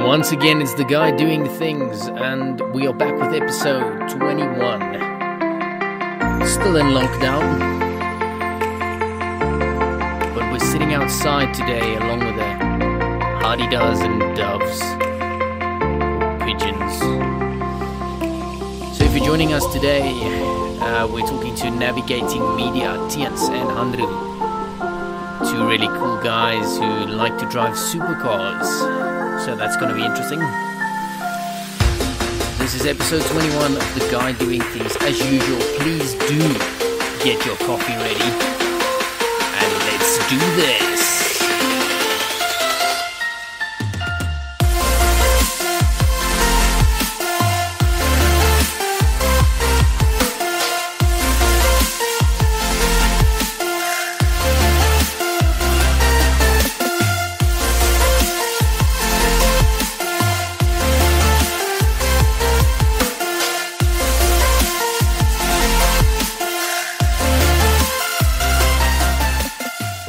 Once again, it's the guy doing things, and we are back with episode 21. Still in lockdown, but we're sitting outside today along with the hardy-does and doves, pigeons. So if you're joining us today, we're talking to Navigating Media, Tiens and Andrew. Two really cool guys who like to drive supercars. So that's going to be interesting. This is episode 21 of The Guy Doing Things. As usual, please do get your coffee ready. And let's do this.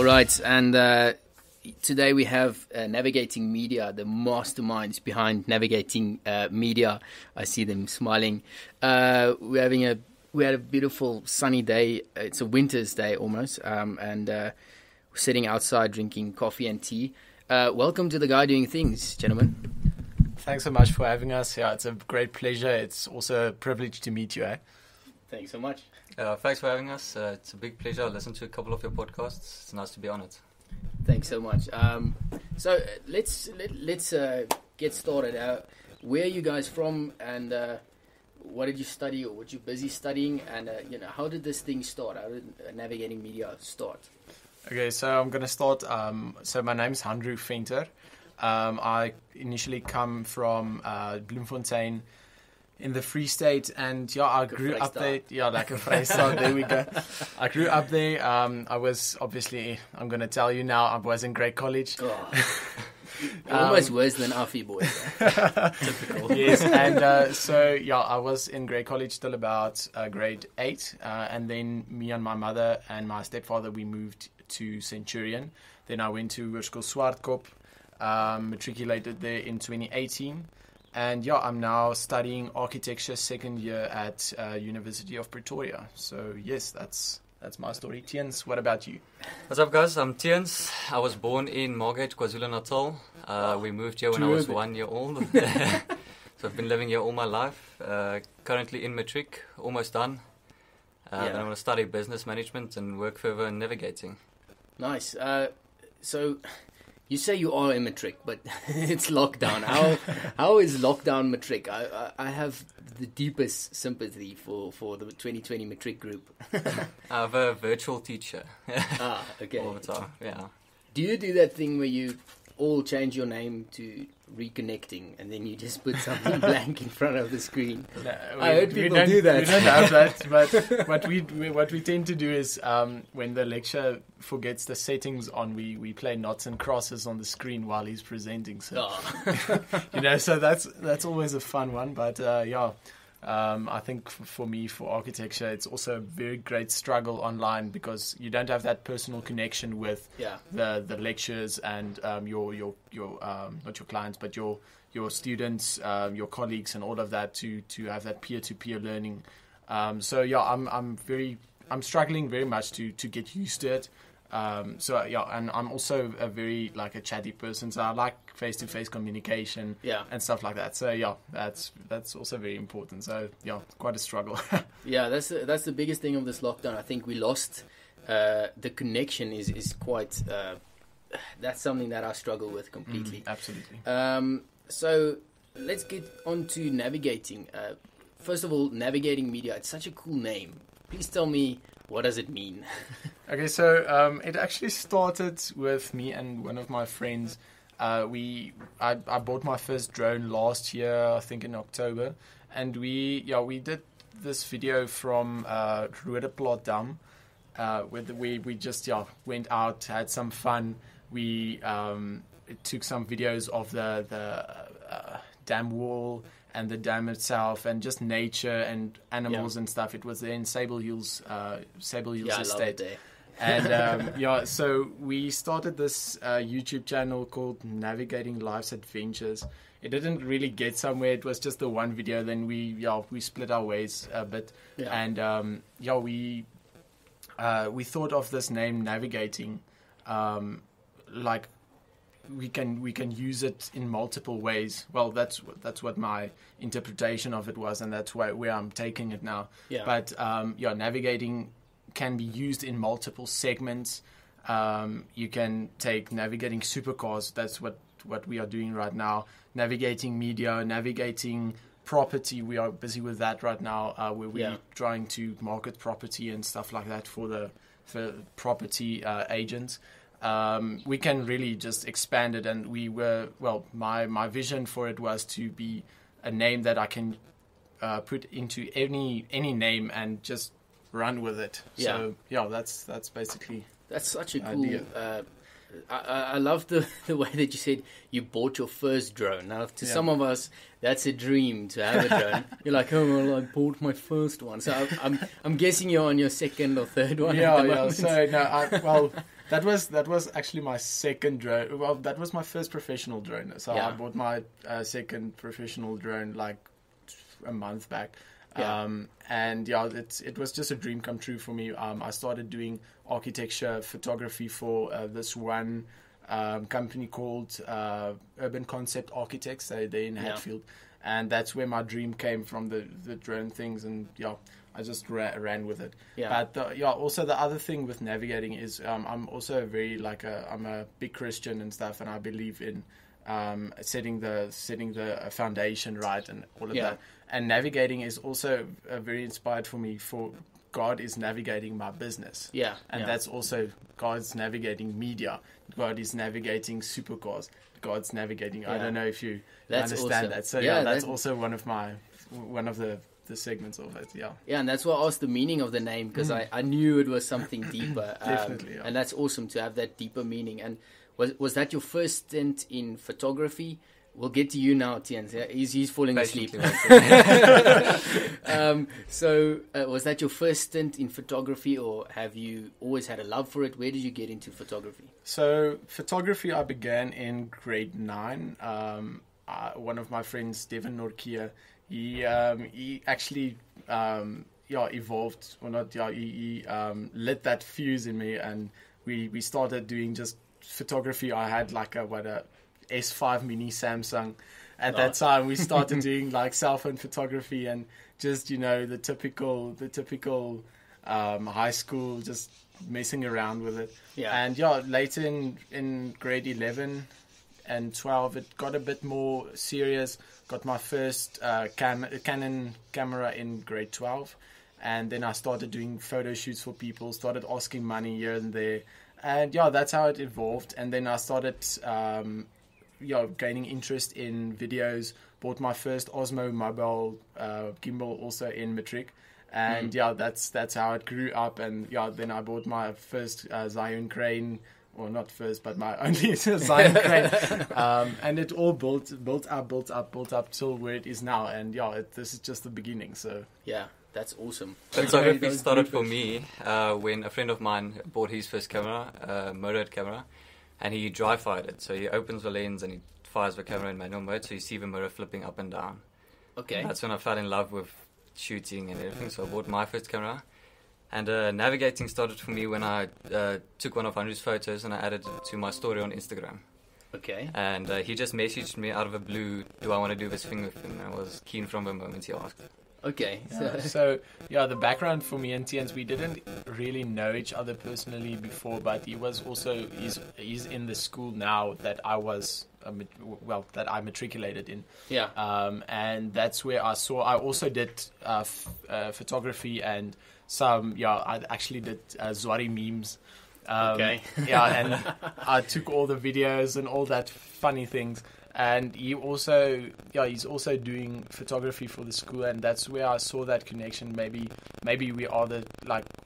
Right, and today we have Navigating Media, the masterminds behind Navigating Media. I see them smiling. We had a beautiful sunny day. It's a winter's day almost, and we're sitting outside drinking coffee and tea. Welcome to The Guy Doing Things, gentlemen. Thanks so much for having us. Yeah, it's a great pleasure. It's also a privilege to meet you. Thanks so much. Thanks for having us. It's a big pleasure. I listened to a couple of your podcasts. It's nice to be on it. Thanks so much. So let's get started. Where are you guys from, and what did you study, or what you busy studying, and how did this thing start? How did Navigating Media start? Okay, so I'm going to start. So my name's Andrew Venter. I initially come from Bloemfontein in the Free State, and I grew up there. Yeah, like a Vrystaat. There we go. I grew up there. I was obviously, I'm going to tell you now, I was in Grey College. Oh. Almost worse than Affie boy. Typical. Yes, and so I was in Grey College till about grade 8, and then me and my mother and my stepfather, we moved to Centurion. Then I went to Hoërskool Swartkop, matriculated there in 2018. And I'm now studying architecture second year at University of Pretoria. So yes, that's my story. Tiens, what about you? What's up, guys? I'm Tiens. I was born in Margate, KwaZulu-Natal. We moved here when I was 1 year old. So I've been living here all my life. Currently in matric, almost done. Then I'm going to study business management and work further in navigating. Nice. So you say you are in matric, but it's lockdown. How is lockdown matric? I have the deepest sympathy for the 2020 matric group. I have a virtual teacher. Okay. All the time, yeah. Do you do that thing where you all change your name to reconnecting, and then you just put something blank in front of the screen? No, I heard people do that. We don't have that, but what we tend to do is when the lecturer forgets the settings on, we play knots and crosses on the screen while he's presenting. So so that's always a fun one. But I think for me, for architecture, it's also a very great struggle online, because you don't have that personal connection with the lecturers and your not your clients, but your students, your colleagues, and all of that to have that peer-to-peer learning. I'm struggling very much to get used to it. And I'm also a chatty person, so I like face-to-face communication and stuff like that. So that's also very important. So quite a struggle. That's the biggest thing of this lockdown. I think we lost the connection. Is quite that's something that I struggle with completely. Absolutely. So let's get on to navigating. First of all, Navigating Media. It's such a cool name. Please tell me, what does it mean? Okay, so it actually started with me and one of my friends. I bought my first drone last year, I think in October, and we did this video from Roodeplaat Dam, where we just went out, had some fun. We took some videos of the dam wall and the dam itself, and just nature and animals and stuff. It was in Sable Hills Estate. And so we started this YouTube channel called Navigating Life's Adventures. It didn't really get somewhere. It was just the one video. Then we split our ways a bit, and we thought of this name Navigating, like we can use it in multiple ways. Well, that's what my interpretation of it was, and that's where I'm taking it now. Yeah. But navigating can be used in multiple segments. You can take navigating supercars. That's what we are doing right now. Navigating media, navigating property. We are busy with that right now. Where we're trying to market property and stuff like that for property agents. We can really just expand it, and my vision for it was to be a name that I can put into any name and just run with it. So that's basically. That's such a cool. I love the way that you said you bought your first drone. Now, to some of us, that's a dream to have a drone. You're like, oh, well, I bought my first one. So I'm guessing you're on your second or third one. So that was actually my second drone. Well, that was my first professional drone. So I bought my second professional drone like a month back. It was just a dream come true for me. I started doing architecture photography for this one company called Urban Concept Architects. They're in Hatfield, and that's where my dream came from, the drone things, and I just ran with it. But also the other thing with navigating is I'm also I'm a big Christian and stuff, and I believe in setting the foundation right and all of that. And navigating is also very inspired for me. For God is navigating my business, and that's also God's navigating media. God is navigating supercars. God's navigating. I don't know if you understand that. So that's also one of the segments of it. And that's why I asked the meaning of the name, because I knew it was something deeper. Definitely, and that's awesome to have that deeper meaning. And was that your first stint in photography? We'll get to you now, Tiens. He's falling asleep. Was that your first stint in photography, or have you always had a love for it? Where did you get into photography? So photography, I began in grade 9. One of my friends, Devin Norkia, he actually evolved, or not? He lit that fuse in me, and we started doing just photography. I had like a S5 mini Samsung at that time. We started doing like cell phone photography and just the typical high school, just messing around with it. And later in grade 11 and 12 it got a bit more serious. Got my first Canon camera in grade 12, and then I started doing photo shoots for people, started asking money here and there, and that's how it evolved. And then I started gaining interest in videos. Bought my first Osmo mobile gimbal also in matric, and that's how it grew up. And then I bought my first Zion crane, or not first, but my only Zion crane, and it all built up till where it is now. And this is just the beginning. So that's awesome. Photography started for me when a friend of mine bought his first camera, a motorhead camera. And he dry fired it. So he opens the lens and he fires the camera in manual mode, so you see the mirror flipping up and down. Okay. And that's when I fell in love with shooting and everything. So I bought my first camera. And navigating started for me when I took one of Andrew's photos and I added it to my story on Instagram. Okay. And he just messaged me out of the blue, do I want to do this thing with him? And I was keen from the moment he asked. Okay. So the background for me and Tiens, we didn't really know each other personally before, but he was also he's in the school now that I was that I matriculated in. And that's where I also did photography and some I actually did Zwari memes. And I took all the videos and all that funny things. And he's also doing photography for the school, and that's where I saw that connection. Maybe we are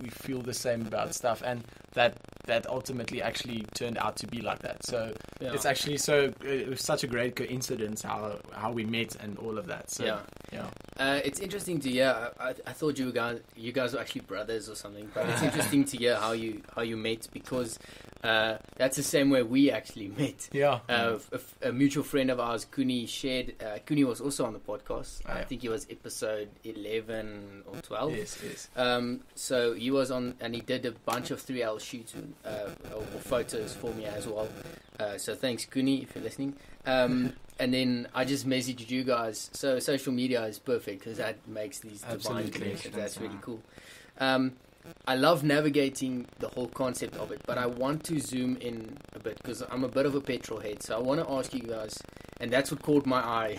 we feel the same about stuff. And that ultimately actually turned out to be like that. So it's actually it was such a great coincidence how we met and all of that. So it's interesting to hear. I thought you guys were actually brothers or something, but it's interesting to hear how you met, because that's the same way we actually met. A mutual friend of ours, Kuni, shared. Kuni was also on the podcast. I think he was episode 11 or 12. Yes. So he was on, and he did a bunch of 3L shoots or photos for me as well. So thanks, Kuni, if you're listening. And then I just messaged you guys. So social media is perfect because that makes these divine connections. That's really cool. I love navigating the whole concept of it, but I want to zoom in a bit because I'm a bit of a petrol head. So I want to ask you guys, and that's what caught my eye,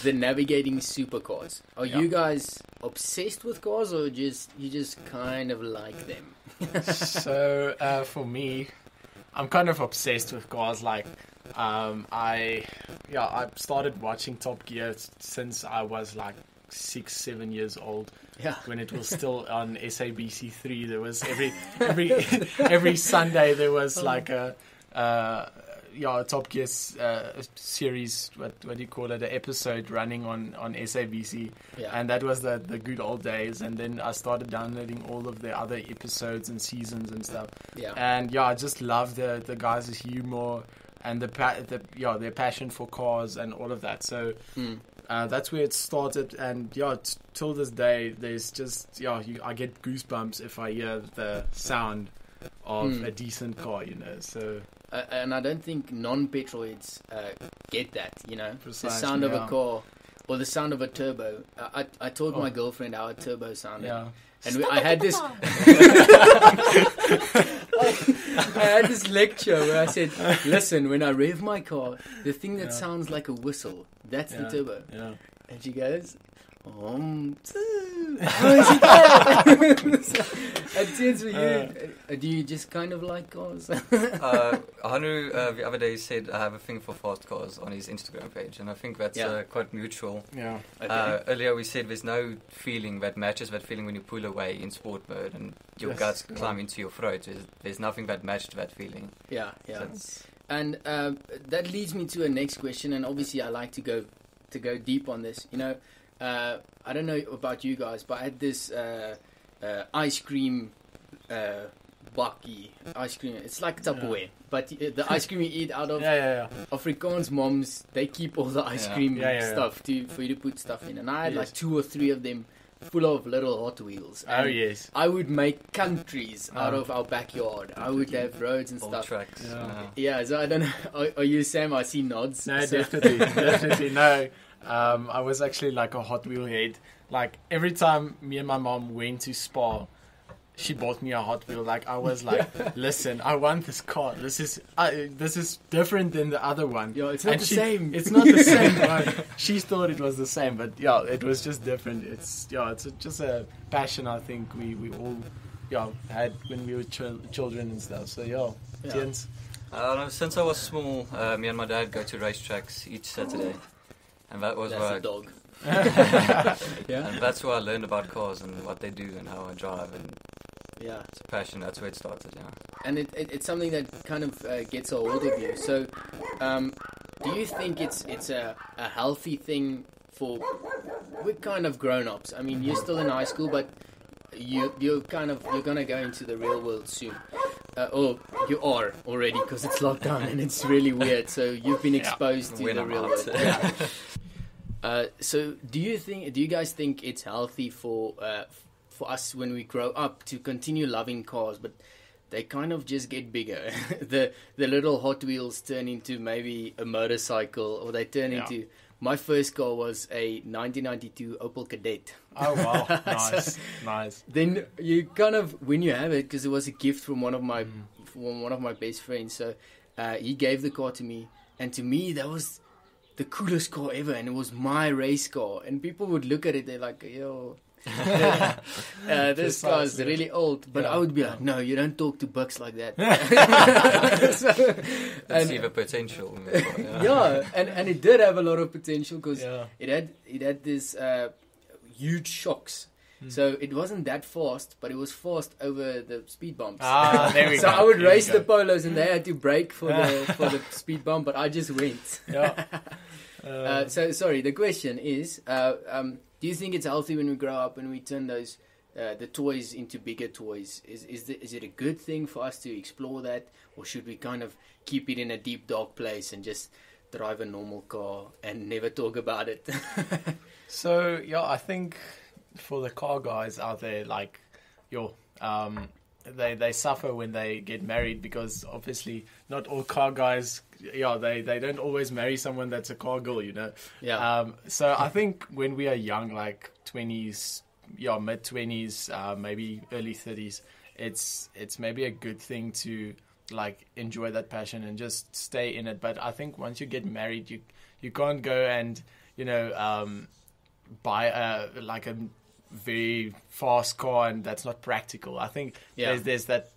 the navigating supercars. Are you guys obsessed with cars, or you just kind of like them? So for me, I'm kind of obsessed with cars. Like, I started watching Top Gear since I was like 6-7 years old. When it was still on SABC3, there was every Sunday there was like a Top Gear series. What do you call it? An episode running on SABC, and that was the good old days. And then I started downloading all of the other episodes and seasons and stuff. And I just love the guys' humor and their passion for cars and all of that. So. That's where it started, and till this day, there's just I get goosebumps if I hear the sound of a decent car, So and I don't think non-petrolheads get that, Precisely, the sound of a car or the sound of a turbo. I told my girlfriend how a turbo sounded, and I had this. I had this lecture where I said, listen, when I rev my car, the thing that sounds like a whistle, that's the turbo. And she goes, how is it that? And since for you, do you just kind of like cars? Hanu the other day said I have a thing for fast cars on his Instagram page, and I think that's quite mutual. Okay. Earlier we said there's no feeling that matches that feeling when you pull away in sport mode and your guts climb into your throat. There's nothing that matched that feeling. And that leads me to a next question, and obviously I like to go deep on this. I don't know about you guys, but I had this ice cream bakkie ice cream. It's like Tupperware, but the ice cream you eat out of Afrikaans moms, they keep all the ice cream stuff for you to put stuff in. And I had like 2 or 3 of them full of little Hot Wheels. And I would make countries out of our backyard. I would have roads and stuff. Tracks. So I don't know. Are you Sam? I see nods. No, definitely no. I was actually like a Hot Wheel head. Like every time me and my mom went to Spa, she bought me a Hot Wheel. Like I was like, listen, I want this car. This is different than the other one. It's not the same. It's not the same. Right? She thought it was the same, but it was just different. It's just a passion I think we all had when we were children and stuff. So Jens. Since I was small, me and my dad go to racetracks each Saturday. And that was a dog. And that's where I learned about cars and what they do and how I drive. And it's a passion. That's where it started. And it's something that kind of gets a hold of you. So, do you think it's a healthy thing we're kind of grown-ups? I mean, you're still in high school, but you're gonna go into the real world soon. Or you are already, because it's lockdown and it's really weird. So you've been exposed to the real world. So do you guys think it's healthy for us when we grow up to continue loving cars, but they kind of just get bigger? the little Hot Wheels turn into maybe a motorcycle, or they turn into. My first car was a 1992 Opel Kadett. Oh wow, nice. Then you kind of, when you have it, because it was a gift from one of my best friends, so he gave the car to me, and to me that was the coolest car ever, and it was my race car, and people would look at it, they're like, yo, this car is really old, but I would be like, no, you don't talk to bucks like that. And see the potential. And it did have a lot of potential, because it had this huge shocks, So it wasn't that fast, but it was fast over the speed bumps. There we So go. I would There race we go. the polos, and they had to brake for the speed bump, but I just went. Yeah. So sorry. The question is, do you think it's healthy when we grow up and we turn those the toys into bigger toys? Is it a good thing for us to explore that, or should we kind of keep it in a deep dark place and just drive a normal car and never talk about it? So yeah, I think for the car guys out there, like they suffer when they get married, because obviously not all car guys, they don't always marry someone that's a car girl, you know. Yeah. So I think when we are young, like 20s, mid 20s, maybe early 30s, it's maybe a good thing to like enjoy that passion and just stay in it. But I think once you get married, you can't go and buy a very fast car, and that's not practical. I think there's that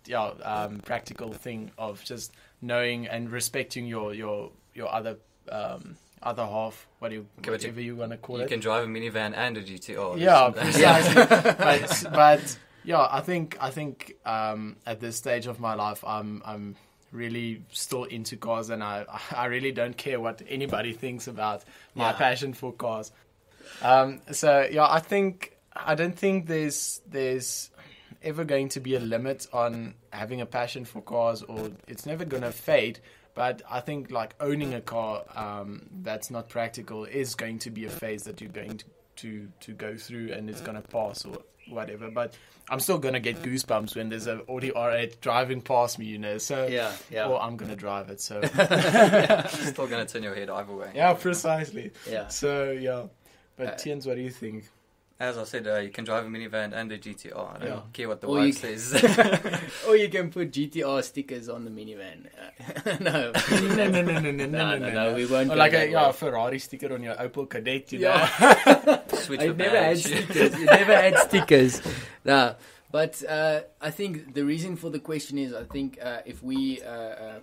practical thing of just knowing and respecting your other half, whatever you want to call it. You can drive a minivan and a GTR. Yeah, precisely. but yeah, I think at this stage of my life, I'm really still into cars, and I really don't care what anybody thinks about my passion for cars. So yeah, I don't think there's ever going to be a limit on having a passion for cars, or it's never going to fade. But I think like owning a car that's not practical is going to be a phase that you're going to go through, and it's going to pass or whatever. But I'm still going to get goosebumps when there's an Audi R8 driving past me, you know. So or I'm going to drive it. So Still going to turn your head either way. yeah, precisely. Yeah. So yeah. But Tiens, what do you think? As I said, you can drive a minivan and a GTR. I don't care what the Or wife says. Or you can put GTR stickers on the minivan. No, No, we won't. Or go like that a way. Ferrari sticker on your Opel Kadett, you know. Yeah. Switch I the never had badge. stickers. You never had stickers. No, but I think the reason for the question is, I think if we, I'm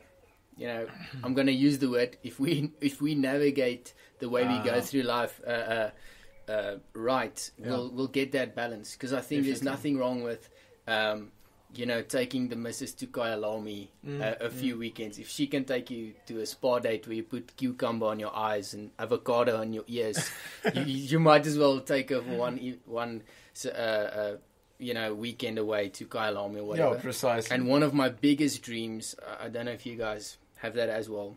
going to use the word, if we navigate the way we go through life right, we'll get that balance. Because I think there's nothing wrong with, taking the missus to Kyalami a few weekends. If she can take you to a spa date where you put cucumber on your eyes and avocado on your ears, you might as well take her for one weekend away to Kyalami or whatever. Yeah, precisely. And one of my biggest dreams, I don't know if you guys have that as well,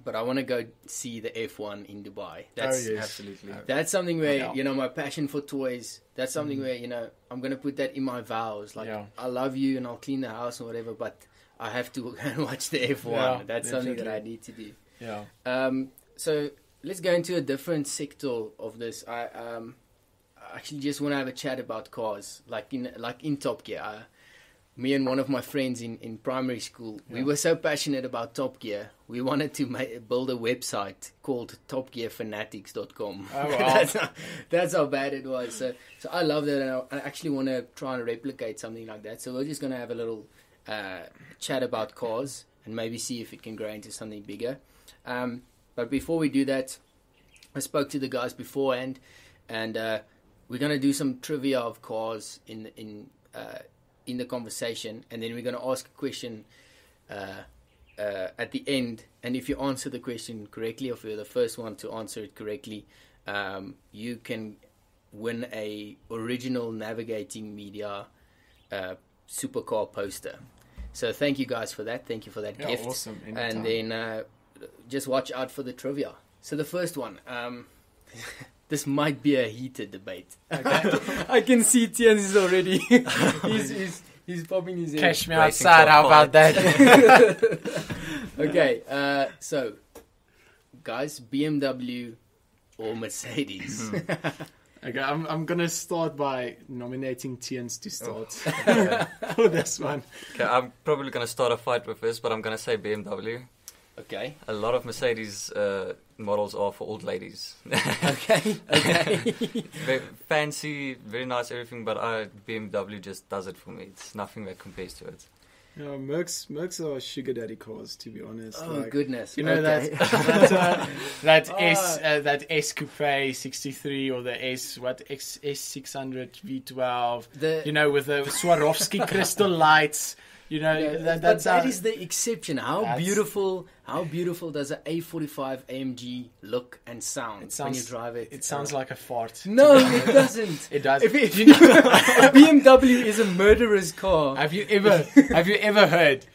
but I want to go see the F1 in Dubai. That's Absolutely. That's something where, my passion for toys, that's something where, I'm going to put that in my vows. Like, I love you and I'll clean the house or whatever, but I have to go and watch the F1. Yeah, that's something that I need to do. Yeah. So let's go into a different sector of this. I actually just want to have a chat about cars, like in Top Gear. Me and one of my friends in primary school, we were so passionate about Top Gear, we wanted to build a website called topgearfanatics.com. Oh, wow. that's how bad it was. So I love that, and I actually want to try and replicate something like that. So we're just going to have a little chat about cars and maybe see if it can grow into something bigger. But before we do that, I spoke to the guys beforehand, and we're going to do some trivia of cars in the conversation, and then we're going to ask a question at the end, and if you answer the question correctly, or if you're the first one to answer it correctly, you can win a original Navigating Media supercar poster. So thank you guys for that. Thank you for that gift. Awesome. And then just watch out for the trivia. So the first one, this might be a heated debate. Okay? I can see Tiens is already. he's popping his head. Cash me outside. How about that? Okay, so guys, BMW or Mercedes? Okay, I'm gonna start by nominating Tiens to start for this one. Okay, I'm probably going to start a fight with this, but I'm going to say BMW. Okay. A lot of Mercedes models are for old ladies. Okay. Very fancy, very nice, everything, but BMW just does it for me. It's nothing that compares to it. Mercs are sugar daddy cars, to be honest. Oh goodness! You know okay. that S Coupe 63 or the S 600 V12. With the Swarovski crystal lights. That is the exception. How beautiful does an A45 AMG look and sound when you drive it? It sounds like a fart. No, it doesn't. It does. A BMW is a murderer's car. Have you ever heard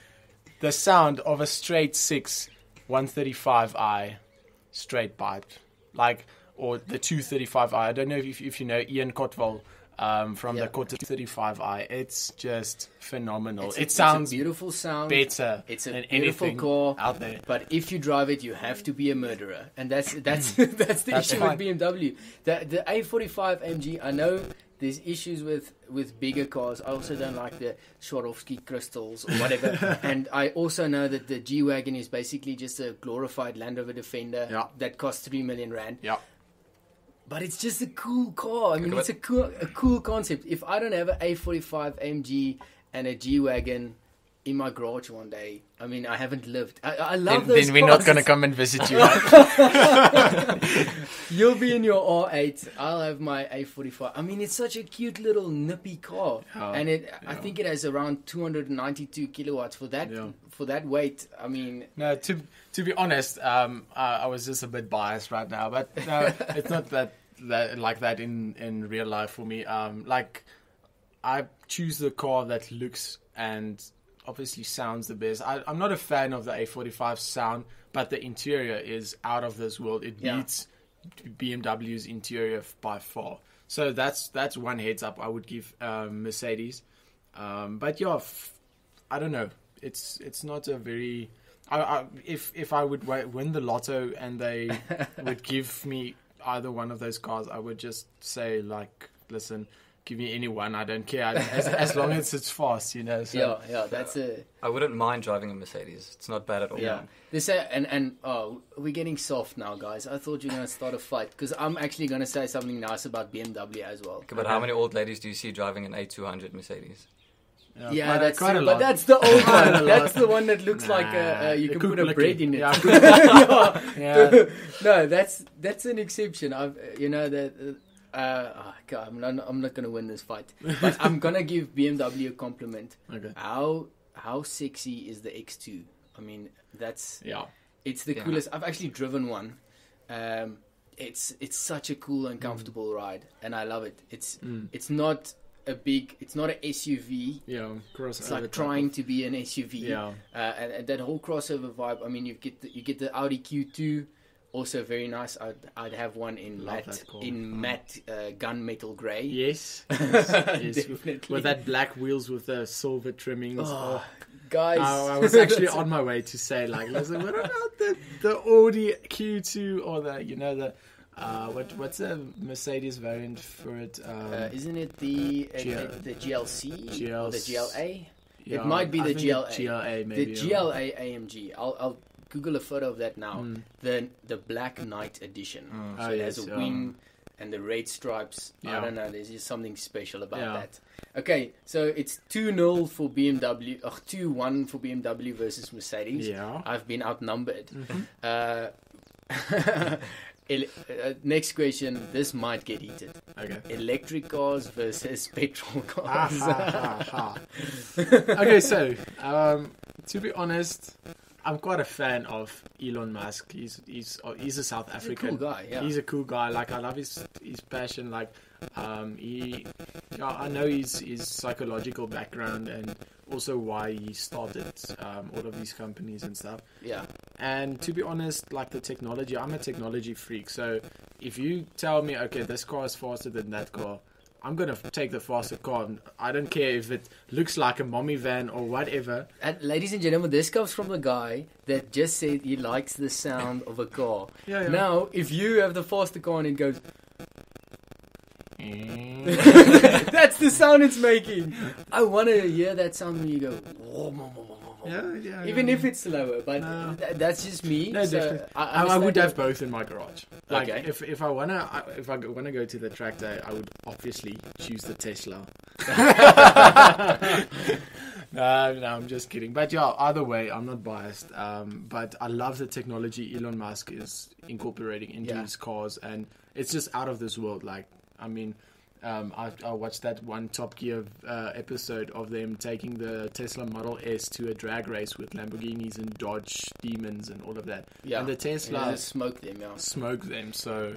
the sound of a straight 6 135i straight pipe, or the 235i? I don't know if you know Ian Cotwell. From the Quarter 35i, it's just phenomenal. It sounds it's a beautiful sound, better. It's a than beautiful car out there. But if you drive it, you have to be a murderer, and that's the issue fine. with BMW. The A45 AMG, I know there's issues with bigger cars. I also don't like the Swarovski crystals or whatever. And I also know that the G-Wagon is basically just a glorified Land Rover Defender that costs 3 million rand. Yeah. But it's just a cool car. I mean, it's a cool concept. If I don't have an A45 AMG and a G-Wagon in my garage one day, I mean, I haven't lived. I love those Then we're cars. not going to come and visit you. You'll be in your R8. I'll have my A45. I mean, it's such a cute little nippy car. And I think it has around 292 kilowatts for that weight. I mean... No, to be honest, I was just a bit biased right now. But no, it's not that like that in real life for me. I choose the car that looks and obviously sounds the best. I'm not a fan of the A45 sound, but the interior is out of this world. It beats BMW's interior by far. So that's one heads up I would give Mercedes. But I don't know. It's not a very... If I would win the lotto and they would give me either one of those cars, I would just say, listen, give me any one. I don't care as long as it's fast, So, that's it. I wouldn't mind driving a Mercedes. It's not bad at all. Yeah. They say, we're getting soft now, guys. I thought you were going to start a fight because I'm actually going to say something nice about BMW as well. Okay, but how many old ladies do you see driving an A200 Mercedes? Yeah, that's quite true, but that's the old one. That's the one that looks like you can put a bread in it. No, that's an exception. God, I'm not gonna win this fight, but I'm gonna give BMW a compliment. Okay. How sexy is the X2? I mean, it's the coolest. I've actually driven one. It's such a cool and comfortable ride, and I love it. It's not it's not an SUV. Yeah, it's like trying to be an SUV. Yeah, and that whole crossover vibe. I mean, you get the Audi Q2, also very nice. I'd have one in matte gunmetal grey. Yes, definitely with that black wheels with the silver trimmings. Oh, guys, I was actually on my way to say listen, what about the Audi Q2 or the what's the Mercedes variant for it? Isn't it the GLC or the GLA? It might be the GLA. GLA maybe. The GLA AMG. I'll Google a photo of that now. The Black Knight edition. So it has a wing and the red stripes. I don't know. There's just something special about that. Okay, so it's 2-0 for BMW. 2-1 for BMW versus Mercedes. Yeah. I've been outnumbered. Next question. This might get heated. Okay. Electric cars versus petrol cars. Okay, so to be honest, I'm quite a fan of Elon Musk. He's a South African. He's a cool guy. Yeah. He's a cool guy. I love his passion. I know his psychological background and also why he started all of these companies and stuff. Yeah. And to be honest, the technology, I'm a technology freak. So if you tell me, okay, this car is faster than that car, I'm going to take the faster car. I don't care if it looks like a mommy van or whatever. And ladies and gentlemen, this comes from a guy that just said he likes the sound of a car. Yeah. Now, if you have the faster car and it goes... That's the sound it's making. I want to hear that sound when you go... Yeah. Even if it's slower, but that's just me. No, so I would have both in my garage. Okay. If I wanna go to the track day, I would obviously choose the Tesla. No, I'm just kidding. But yeah, either way, I'm not biased. But I love the technology Elon Musk is incorporating into his cars, and it's just out of this world. Like, I mean, I watched that one Top Gear episode of them taking the Tesla Model S to a drag race with Lamborghinis and Dodge Demons and all of that. Yeah, and the Tesla smoke them. So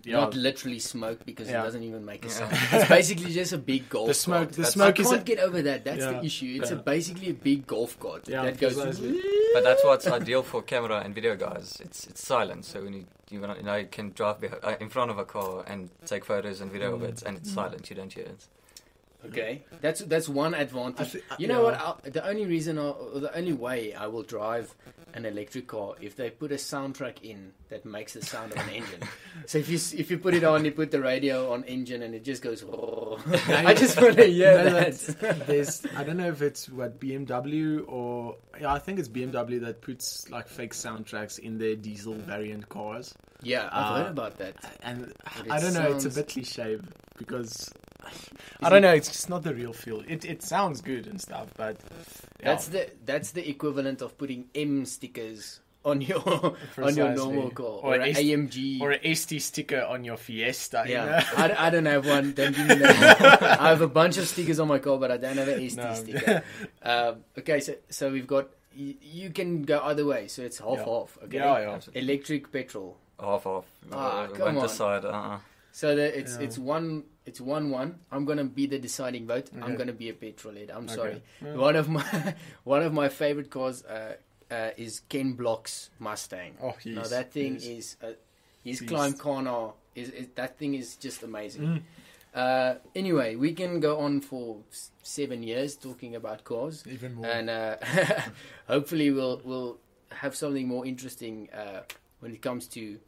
not literally smoke, because it doesn't even make a sound. It's basically just a big golf cart. The smoke I can't get over that. That's the issue. It's basically a big golf cart that goes. But that's what's ideal for camera and video guys. It's silent, so when you can drive in front of a car and take photos and video of it, and it's silent. You don't hear it. Okay, that's one advantage. You know what? The only way I will drive an electric car if they put a soundtrack in that makes the sound of an engine. So if you put it on, you put the radio on engine, and it just goes. I just want to hear that. I don't know if it's BMW or I think it's BMW that puts like fake soundtracks in their diesel variant cars. Yeah, I've heard about that. And I don't know, it's a bit cliche because I don't know, it's just not the real feel. It sounds good and stuff, but that's the equivalent of putting M stickers on your normal car, or an AMG or an ST sticker on your Fiesta. Yeah, you know? I don't have one. Don't give me that. I have a bunch of stickers on my car, but I don't have an ST sticker. Okay, so we've got. You can go either way, so it's half. Okay, yeah. Electric, petrol. Half. Come on. Decide. So it's 1-1. I'm gonna be the deciding vote. Okay. I'm gonna be a petrol head. I'm sorry. Yeah. One of my favorite cars is Ken Block's Mustang. Oh, now that thing is his climb corner is that thing is just amazing. Anyway, we can go on for 7 years talking about cars, even more, and hopefully we'll have something more interesting when it comes to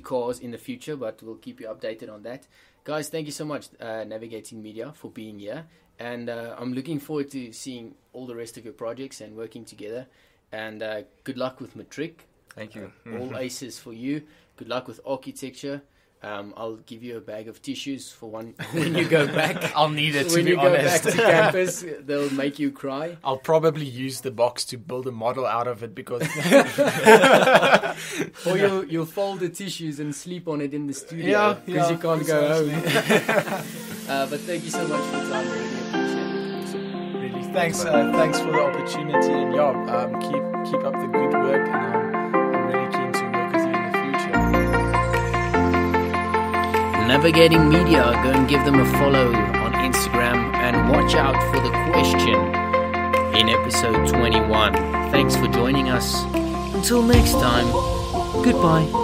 cars in the future, but we'll keep you updated on that. Guys, thank you so much, Navigating Media, for being here, and I'm looking forward to seeing all the rest of your projects and working together, and good luck with Matric. Thank you. All aces for you. Good luck with architecture. I'll give you a bag of tissues for one when you go back. I'll need it, when you go back to campus. They'll make you cry. I'll probably use the box to build a model out of it because... Or you'll fold the tissues and sleep on it in the studio because you can't go home. But thank you so much for your time. I really appreciate it. Really, thanks for the opportunity, and keep up the good work, and I'm really keen to work with you in the future. Navigating Media, go and give them a follow on Instagram, and watch out for the question in episode 21. Thanks for joining us. Until next time, goodbye.